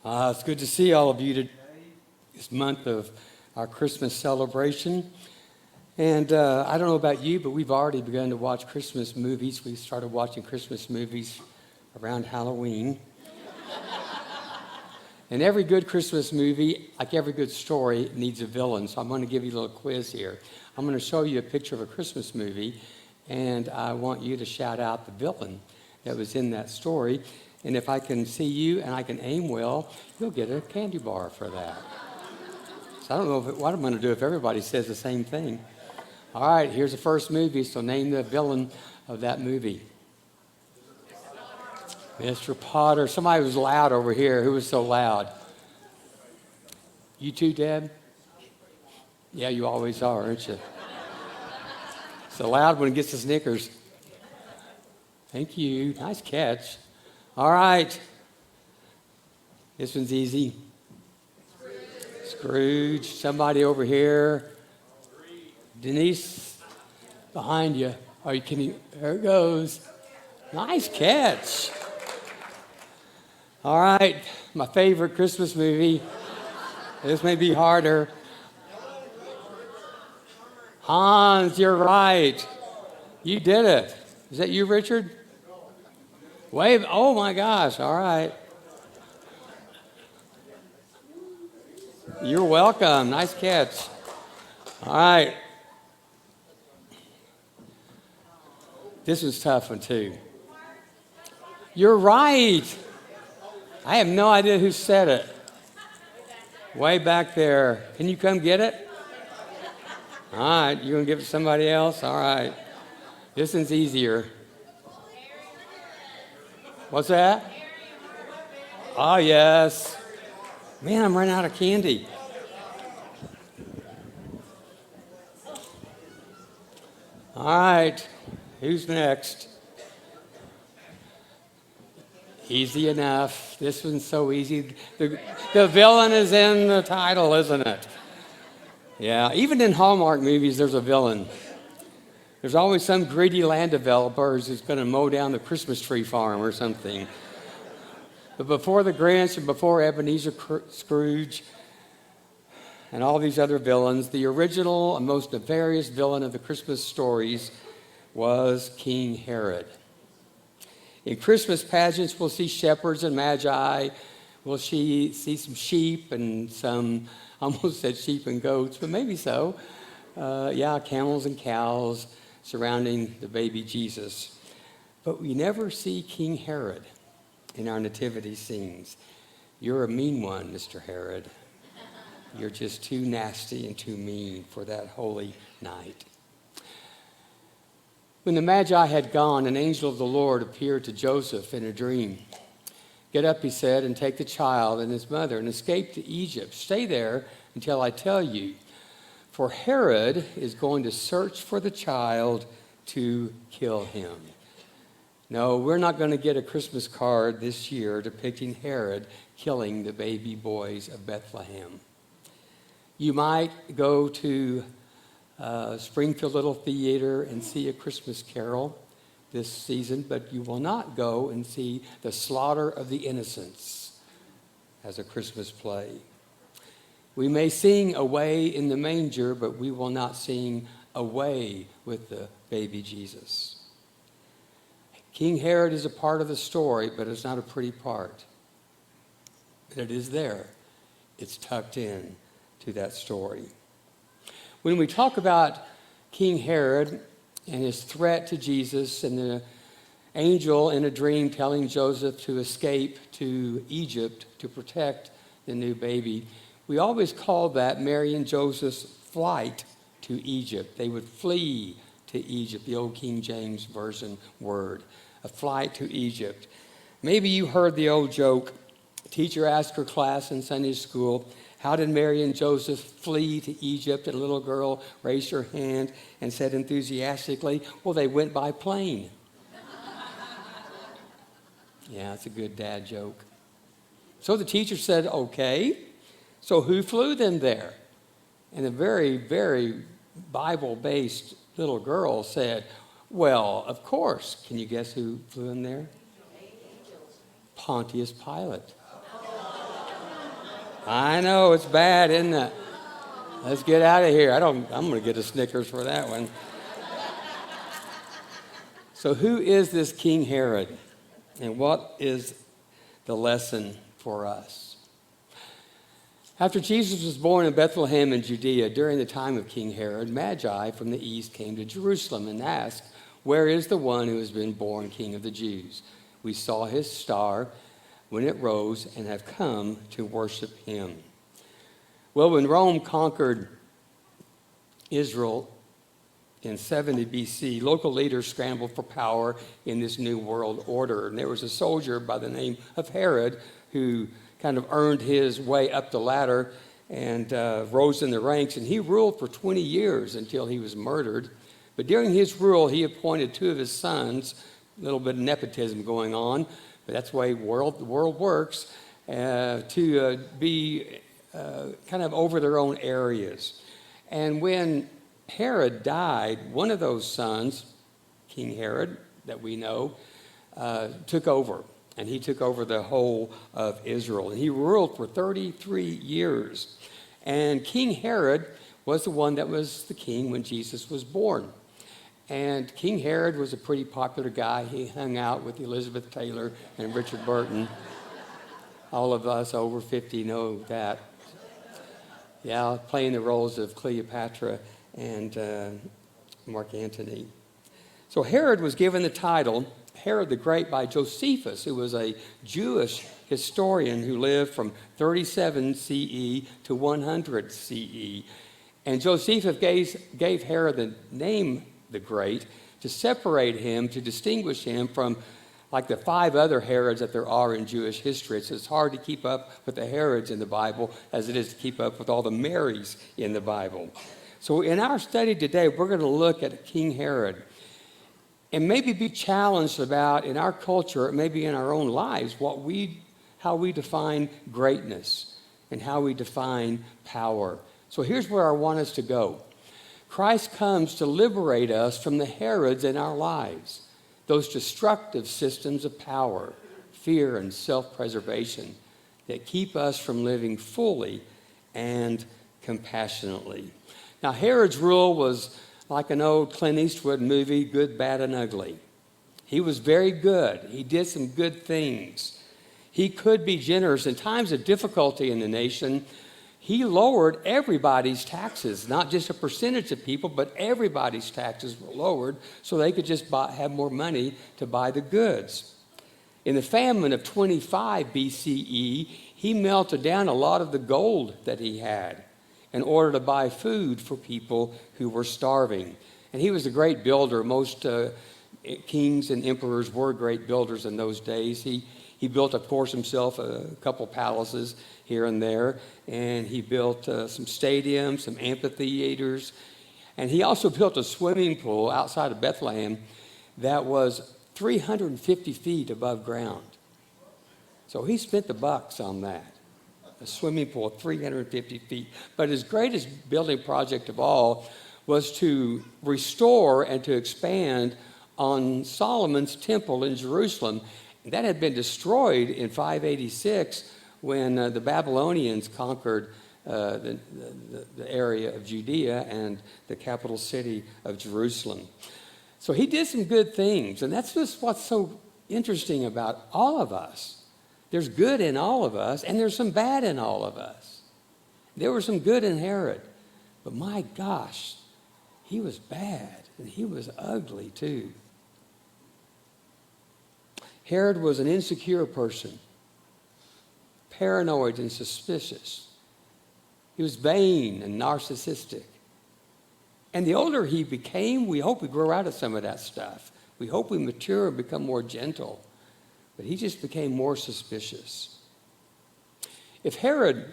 It's good to see all of you today, this month of our Christmas celebration. And I don't know about you, but we've already begun to watch Christmas movies. We started watching Christmas movies around Halloween. And every good Christmas movie, like every good story, needs a villain. So I'm going to give you a little quiz here. I'm going to show you a picture of a Christmas movie, and I want you to shout out the villain that was in that story. And if I can see you and I can aim well, you'll get a candy bar for that. So I don't know what I'm going to do if everybody says the same thing. All right, here's the first movie, so name the villain of that movie. Mr. Potter. Somebody was loud over here. Who was so loud? You too, Deb? Yeah, you always are, aren't you? It's the loud one gets the Snickers. Thank you. Nice catch. All right. This one's easy. Scrooge. Somebody over here. Denise, behind you. There it goes. Nice catch. All right. My favorite Christmas movie. This may be harder. Hans, you're right. You did it. Is that you, Richard? Wave. Oh, my gosh. All right. You're welcome. Nice catch. All right. This was a tough one, too. You're right. I have no idea who said it. Way back there. Can you come get it? All right. You going to give it to somebody else? All right. This one's easier. What's that? Oh, yes. Man, I'm running out of candy. All right. Who's next? Easy enough. This one's so easy. The villain is in the title, isn't it? Yeah, even in Hallmark movies, there's a villain. There's always some greedy land developer who's going to mow down the Christmas tree farm or something. But before the Grinch and before Ebenezer Scrooge and all these other villains, the original and most nefarious villain of the Christmas stories was King Herod. In Christmas pageants, we'll see shepherds and magi. We'll see some sheep and some, I almost said sheep and goats, but maybe so. Camels and cows surrounding the baby Jesus. But we never see King Herod in our nativity scenes. You're a mean one, Mr. Herod. You're just too nasty and too mean for that holy night. When the Magi had gone, an angel of the Lord appeared to Joseph in a dream. "Get up," he said, "and take the child and his mother and escape to Egypt. Stay there until I tell you. For Herod is going to search for the child to kill him." No, we're not going to get a Christmas card this year depicting Herod killing the baby boys of Bethlehem. You might go to Springfield Little Theater and see A Christmas Carol this season, but you will not go and see The Slaughter of the Innocents as a Christmas play. We may sing Away in the Manger, but we will not sing Away with the baby Jesus. King Herod is a part of the story, but it's not a pretty part. But it is there. It's tucked in to that story. When we talk about King Herod and his threat to Jesus and the angel in a dream telling Joseph to escape to Egypt to protect the new baby, we always call that Mary and Joseph's flight to Egypt. They would flee to Egypt, the old King James Version word, a flight to Egypt. Maybe you heard the old joke. A teacher asked her class in Sunday school, "How did Mary and Joseph flee to Egypt?" And a little girl raised her hand and said enthusiastically, "Well, they went by plane." Yeah, it's a good dad joke. So the teacher said, "Okay, so who flew them there?" And a very, very Bible-based little girl said, "Well, of course." Can you guess who flew them there? Pontius Pilate. I know, it's bad, isn't it? Let's get out of here. I'm going to get a Snickers for that one. So who is this King Herod? And what is the lesson for us? After Jesus was born in Bethlehem in Judea during the time of King Herod, Magi from the east came to Jerusalem and asked, "Where is the one who has been born King of the Jews? We saw his star when it rose and have come to worship him." Well, when Rome conquered Israel in 70 BC, local leaders scrambled for power in this new world order. And there was a soldier by the name of Herod who kind of earned his way up the ladder and rose in the ranks. And he ruled for 20 years until he was murdered. But during his rule, he appointed two of his sons, a little bit of nepotism going on, but that's the way the world works, to be kind of over their own areas. And when Herod died, one of those sons, King Herod, that we know, took over. And he took over the whole of Israel. And he ruled for 33 years. And King Herod was the one that was the king when Jesus was born. And King Herod was a pretty popular guy. He hung out with Elizabeth Taylor and Richard Burton. All of us over 50 know that. Yeah, playing the roles of Cleopatra and Mark Antony. So Herod was given the title Herod the Great by Josephus, who was a Jewish historian who lived from 37 CE to 100 CE. And Josephus gave Herod the name the Great to separate him, to distinguish him from like the 5 other Herods that there are in Jewish history. It's hard to keep up with the Herods in the Bible as it is to keep up with all the Marys in the Bible. So in our study today, we're going to look at King Herod and maybe be challenged about, in our culture, maybe in our own lives, how we define greatness and how we define power. So here's where I want us to go. Christ comes to liberate us from the Herods in our lives, those destructive systems of power, fear, and self-preservation that keep us from living fully and compassionately. Now, Herod's rule was like an old Clint Eastwood movie, Good, Bad, and Ugly. He was very good. He did some good things. He could be generous. In times of difficulty in the nation, he lowered everybody's taxes, not just a percentage of people, but everybody's taxes were lowered so they could just have more money to buy the goods. In the famine of 25 BCE, he melted down a lot of the gold that he had in order to buy food for people who were starving. And he was a great builder. Most kings and emperors were great builders in those days. He built, of course, himself a couple palaces here and there, and he built some stadiums, some amphitheaters, and he also built a swimming pool outside of Bethlehem that was 350 feet above ground. So he spent the bucks on that. A swimming pool 350 feet. But his greatest building project of all was to restore and to expand on Solomon's temple in Jerusalem. That had been destroyed in 586 when the Babylonians conquered the area of Judea and the capital city of Jerusalem. So he did some good things, and that's just what's so interesting about all of us. There's good in all of us, and there's some bad in all of us. There was some good in Herod, but my gosh, he was bad, and he was ugly too. Herod was an insecure person, paranoid and suspicious. He was vain and narcissistic. And the older he became, we hope we grow out of some of that stuff. We hope we mature and become more gentle. But he just became more suspicious. If Herod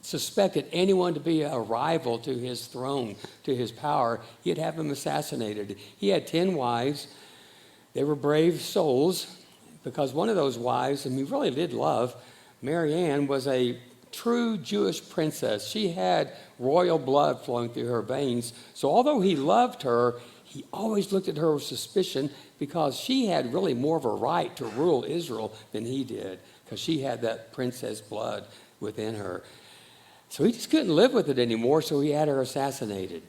suspected anyone to be a rival to his throne, to his power, he'd have him assassinated. He had 10 wives. They were brave souls because one of those wives, and he really did love, Mary Ann, was a true Jewish princess. She had royal blood flowing through her veins. So although he loved her, he always looked at her with suspicion because she had really more of a right to rule Israel than he did because she had that princess blood within her. So he just couldn't live with it anymore, so he had her assassinated.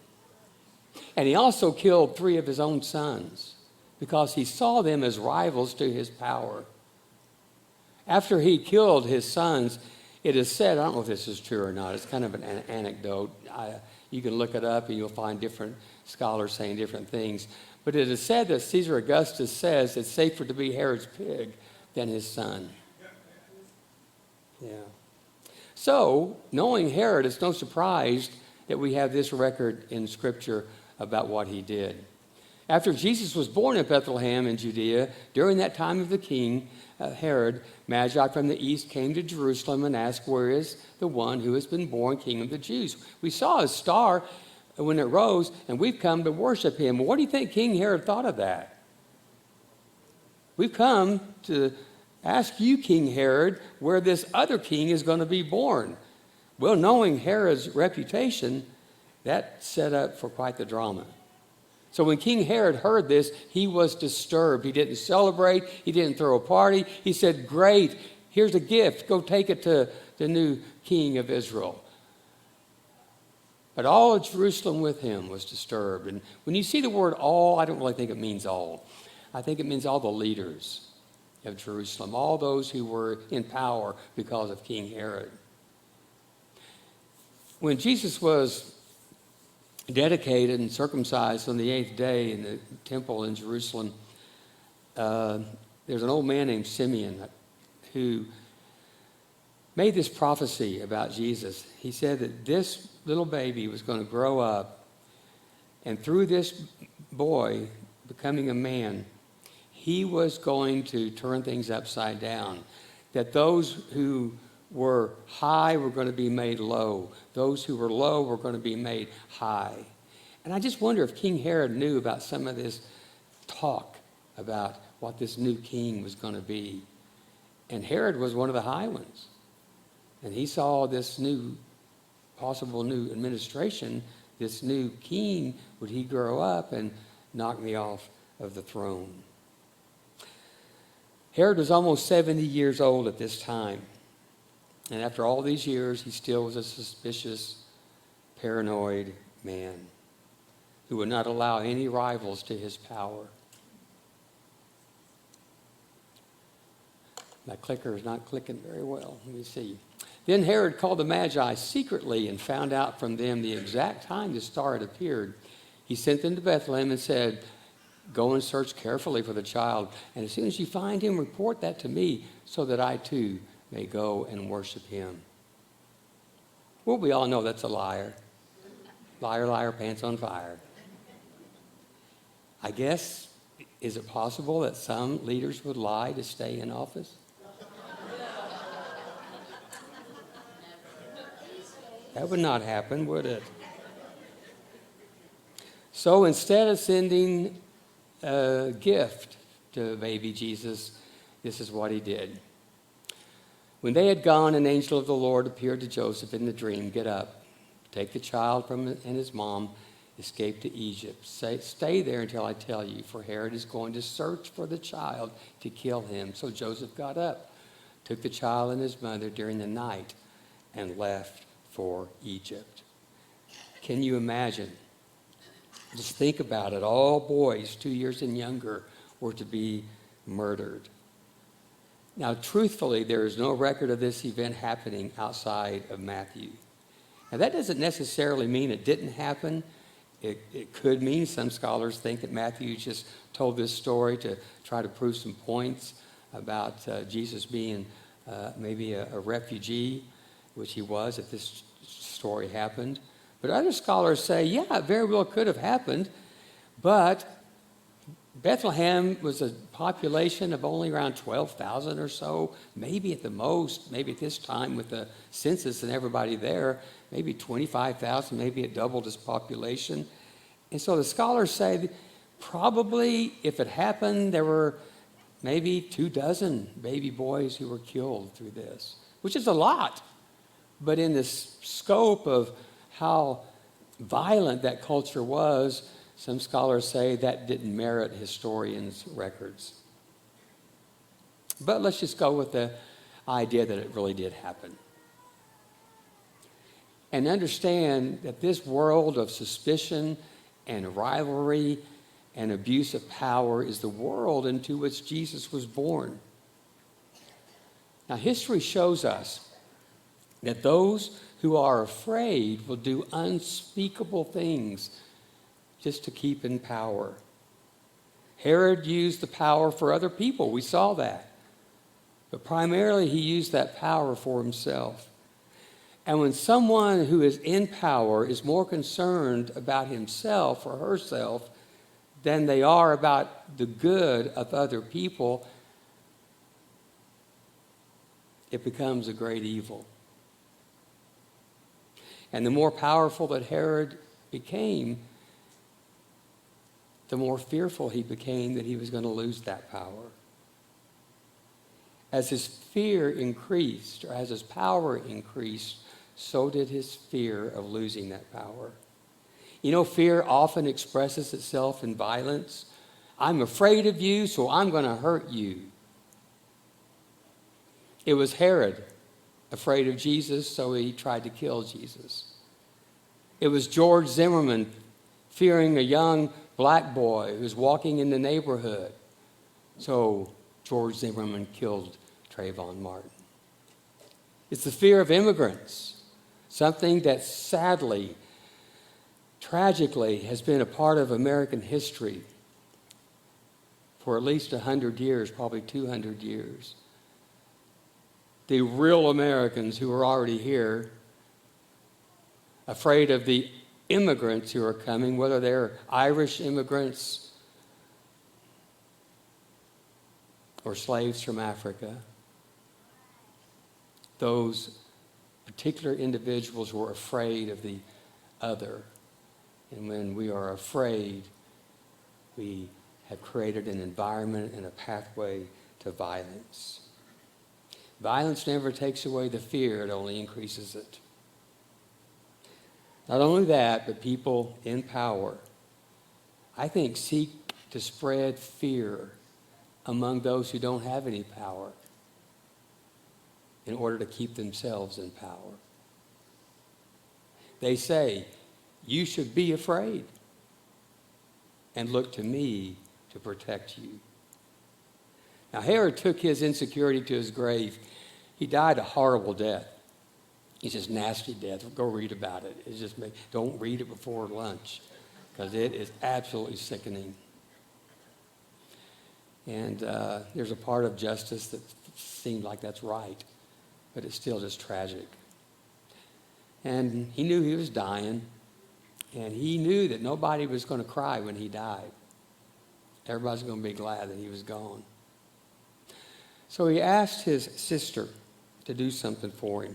And he also killed 3 of his own sons because he saw them as rivals to his power. After he killed his sons, it is said, I don't know if this is true or not, it's kind of an anecdote. You can look it up and you'll find different scholars saying different things. But it is said that Caesar Augustus says it's safer to be Herod's pig than his son. Yeah. So, knowing Herod, it's no surprise that we have this record in Scripture about what he did. After Jesus was born in Bethlehem in Judea, during that time of the king, Herod, Magi from the east came to Jerusalem and asked, where is the one who has been born king of the Jews? We saw his star when it rose, and we've come to worship him. What do you think King Herod thought of that? We've come to ask you, King Herod, where this other king is going to be born. Well, knowing Herod's reputation, that set up for quite the drama. So when King Herod heard this, he was disturbed. He didn't celebrate. He didn't throw a party. He said, great, here's a gift. Go take it to the new king of Israel. But all of Jerusalem with him was disturbed. And when you see the word all, I don't really think it means all. I think it means all the leaders of Jerusalem, all those who were in power because of King Herod. When Jesus was dedicated and circumcised on the 8th day in the temple in Jerusalem, there's an old man named Simeon who made this prophecy about Jesus. He said that this little baby was going to grow up, and through this boy becoming a man, he was going to turn things upside down, that those who were high were going to be made low. Those who were low were going to be made high. And I just wonder if King Herod knew about some of this talk about what this new king was going to be. And Herod was one of the high ones. And he saw this possible new administration, this new king, would he grow up and knock me off of the throne? Herod was almost 70 years old at this time. And after all these years, he still was a suspicious, paranoid man who would not allow any rivals to his power. My clicker is not clicking very well. Let me see. Then Herod called the Magi secretly and found out from them the exact time the star had appeared. He sent them to Bethlehem and said, go and search carefully for the child, and as soon as you find him, report that to me so that I too may go and worship him. Well, we all know that's a liar. Liar, liar, pants on fire. I guess, is it possible that some leaders would lie to stay in office? That would not happen, would it? So instead of sending a gift to baby Jesus, this is what he did. When they had gone, an angel of the Lord appeared to Joseph in the dream. Get up, take the child and his mom, escape to Egypt. Stay there until I tell you, for Herod is going to search for the child to kill him. So Joseph got up, took the child and his mother during the night, and left for Egypt. Can you imagine? Just think about it. All boys 2 years and younger were to be murdered. Now, truthfully, there is no record of this event happening outside of Matthew. Now, that doesn't necessarily mean it didn't happen. It could mean, some scholars think that Matthew just told this story to try to prove some points about Jesus being maybe a refugee, which he was if this story happened. But other scholars say, yeah, it very well could have happened, but Bethlehem was a population of only around 12,000 or so, maybe at the most, maybe at this time with the census and everybody there, maybe 25,000, maybe it doubled its population. And so the scholars say probably if it happened, there were maybe 24 baby boys who were killed through this, which is a lot. But in the scope of how violent that culture was, some scholars say that didn't merit historians' records. But let's just go with the idea that it really did happen. and understand that this world of suspicion and rivalry and abuse of power is the world into which Jesus was born. Now, history shows us that those who are afraid will do unspeakable things just to keep in power. Herod used the power for other people. We saw that. But primarily, he used that power for himself. And when someone who is in power is more concerned about himself or herself than they are about the good of other people, it becomes a great evil. And the more powerful that Herod became, the more fearful he became that he was going to lose that power. As his fear increased, or as his power increased, so did his fear of losing that power. You know, fear often expresses itself in violence. I'm afraid of you, so I'm going to hurt you. It was Herod, afraid of Jesus, so he tried to kill Jesus. It was George Zimmerman, fearing a young black boy who was walking in the neighborhood. So George Zimmerman killed Trayvon Martin. It's the fear of immigrants, something that sadly, tragically, has been a part of American history for at least 100 years, probably 200 years. The real Americans who are already here, afraid of the immigrants who are coming, whether they're Irish immigrants or slaves from Africa. Those particular individuals were afraid of the other. And when we are afraid, we have created an environment and a pathway to violence. Violence never takes away the fear, it only increases it. Not only that, but people in power, I think, seek to spread fear among those who don't have any power in order to keep themselves in power. They say, you should be afraid and look to me to protect you. Now, Herod took his insecurity to his grave. He died a horrible death. It's just nasty death. Go read about it. It's just don't read it before lunch because it is absolutely sickening. And there's a part of justice that seemed like that's right, but it's still just tragic. And he knew he was dying, and he knew that nobody was going to cry when he died. Everybody's going to be glad that he was gone. So he asked his sister to do something for him.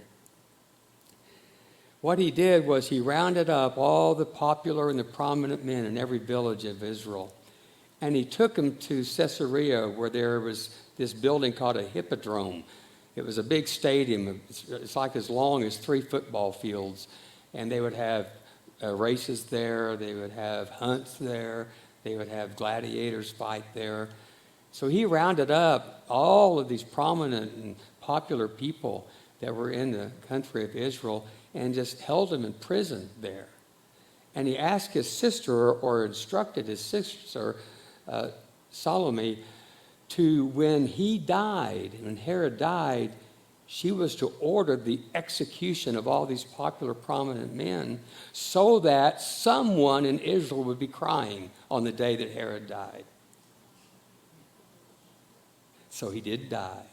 What he did was he rounded up all the popular and the prominent men in every village of Israel, and he took them to Caesarea, where there was this building called a hippodrome. It was a big stadium. It's like as long as 3 football fields, and they would have races there. They would have hunts there. They would have gladiators fight there. So he rounded up all of these prominent and popular people that were in the country of Israel and just held them in prison there. And he asked his sister, or instructed his sister, Salome, to, when he died, when Herod died, she was to order the execution of all these popular, prominent men so that someone in Israel would be crying on the day that Herod died. So he did die,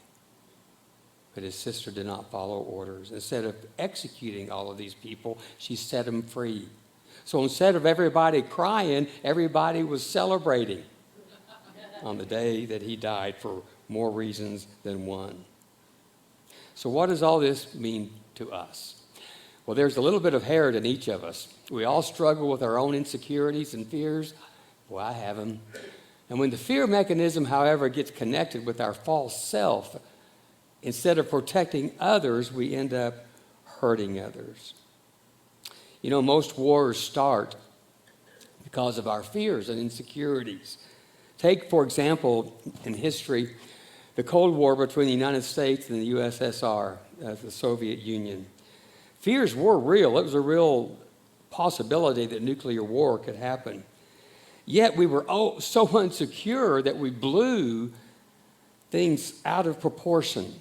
but his sister did not follow orders. Instead of executing all of these people, she set them free. So instead of everybody crying, everybody was celebrating on the day that he died for more reasons than one. So what does all this mean to us? Well, there's a little bit of Herod in each of us. We all struggle with our own insecurities and fears. Well, I have them. And when the fear mechanism, however, gets connected with our false self, instead of protecting others, we end up hurting others. You know, most wars start because of our fears and insecurities. Take, for example, in history, the Cold War between the United States and the USSR, the Soviet Union. Fears were real. It was a real possibility that nuclear war could happen. Yet we were so insecure that we blew things out of proportion.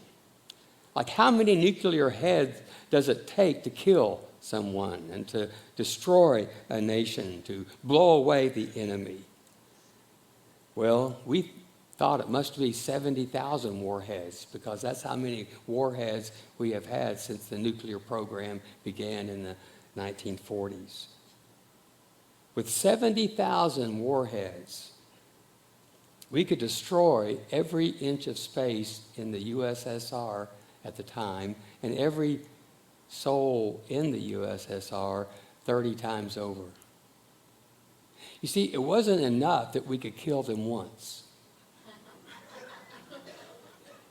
Like, how many nuclear heads does it take to kill someone and to destroy a nation, to blow away the enemy? Well, we thought it must be 70,000 warheads, because that's how many warheads we have had since the nuclear program began in the 1940s. With 70,000 warheads, we could destroy every inch of space in the USSR at the time, and every soul in the USSR 30 times over. You see, it wasn't enough that we could kill them once.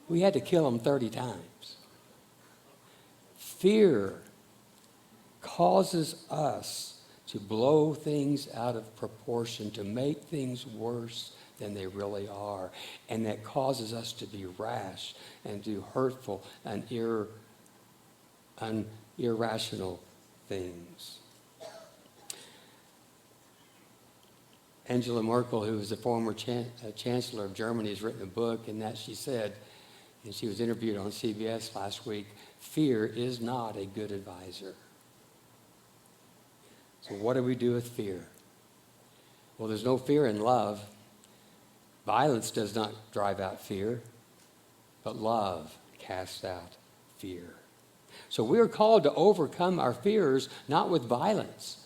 We had to kill them 30 times. Fear causes us to blow things out of proportion, to make things worse than they really are. And that causes us to be rash and do hurtful and irrational things. Angela Merkel, who was the former chancellor of Germany, has written a book, and that she said, and she was interviewed on CBS last week, fear is not a good advisor. So what do we do with fear? Well, there's no fear in love. Violence does not drive out fear, but love casts out fear. So we are called to overcome our fears, not with violence,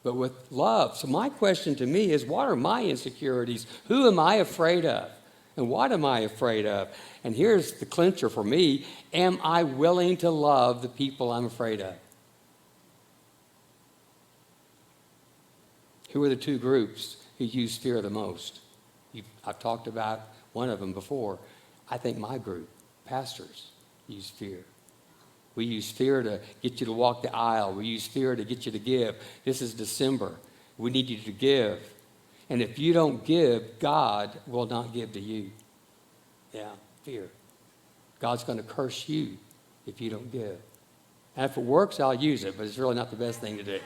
but with love. So my question to me is, what are my insecurities? Who am I afraid of? And what am I afraid of? And here's the clincher for me. Am I willing to love the people I'm afraid of? Who are the two groups who use fear the most? I've talked about one of them before. I think my group, pastors, use fear. We use fear to get you to walk the aisle. We use fear to get you to give. This is December. We need you to give. And if you don't give, God will not give to you. Yeah, fear. God's going to curse you if you don't give. And if it works, I'll use it, but it's really not the best thing to do.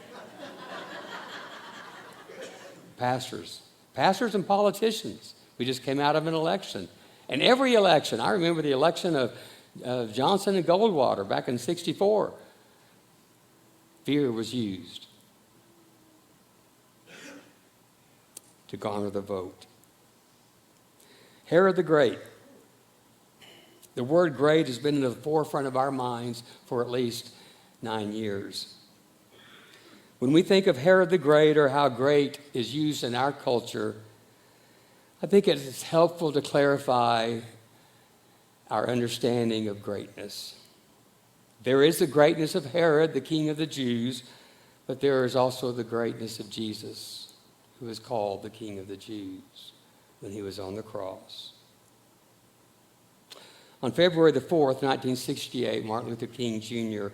Pastors and politicians. We just came out of an election. And every election, I remember the election of Johnson and Goldwater back in '64. Fear was used to garner the vote. Herod the Great. The word great has been in the forefront of our minds for at least 9 years. When we think of Herod the Great, or how great is used in our culture, I think it is helpful to clarify our understanding of greatness. There is the greatness of Herod, the king of the Jews, but there is also the greatness of Jesus, who is called the King of the Jews when he was on the cross. On February the 4th, 1968, Martin Luther King Jr.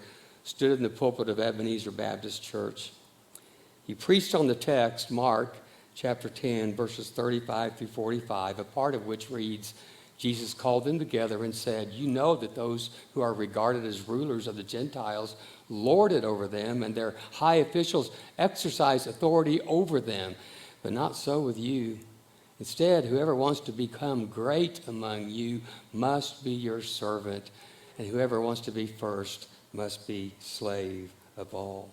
stood in the pulpit of Ebenezer Baptist Church. He preached on the text, Mark chapter 10, verses 35 through 45, a part of which reads, Jesus called them together and said, "You know that those who are regarded as rulers of the Gentiles lord it over them, and their high officials exercise authority over them. But not so with you. Instead, whoever wants to become great among you must be your servant, and whoever wants to be first must be slave of all."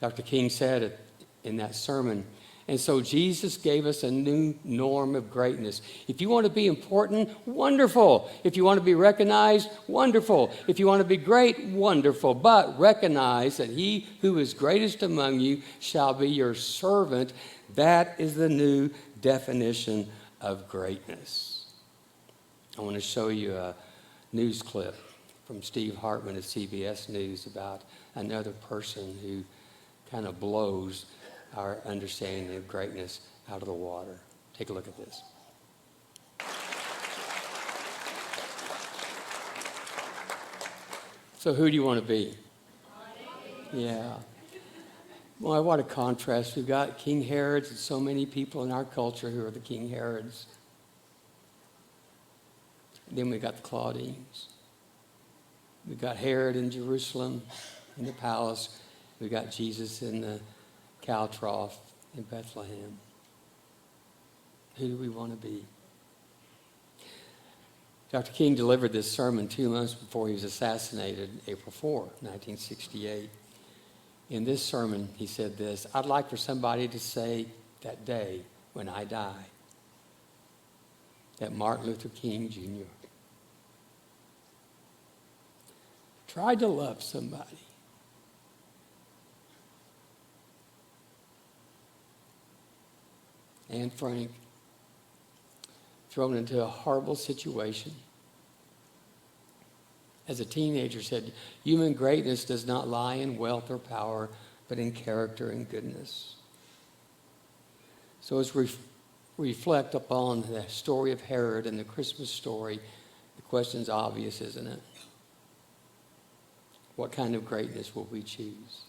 Dr. King said it in that sermon. And so Jesus gave us a new norm of greatness. If you want to be important, wonderful. If you want to be recognized, wonderful. If you want to be great, wonderful. But recognize that he who is greatest among you shall be your servant. That is the new definition of greatness. I want to show you a news clip from Steve Hartman of CBS News about another person who kind of blows our understanding of greatness out of the water. Take a look at this. So who do you want to be? Yeah. Well, what a contrast. We've got King Herods and so many people in our culture who are the King Herods. Then we got the Claudines. We've got Herod in Jerusalem, in the palace. We've got Jesus in the cow trough in Bethlehem. Who do we want to be? Dr. King delivered this sermon 2 months before he was assassinated, April 4, 1968. In this sermon, he said this: I'd like for somebody to say that day when I die that Martin Luther King Jr. tried to love somebody. Anne Frank, thrown into a horrible situation. As a teenager said, human greatness does not lie in wealth or power, but in character and goodness. So as we reflect upon the story of Herod and the Christmas story, the question's obvious, isn't it? What kind of greatness will we choose?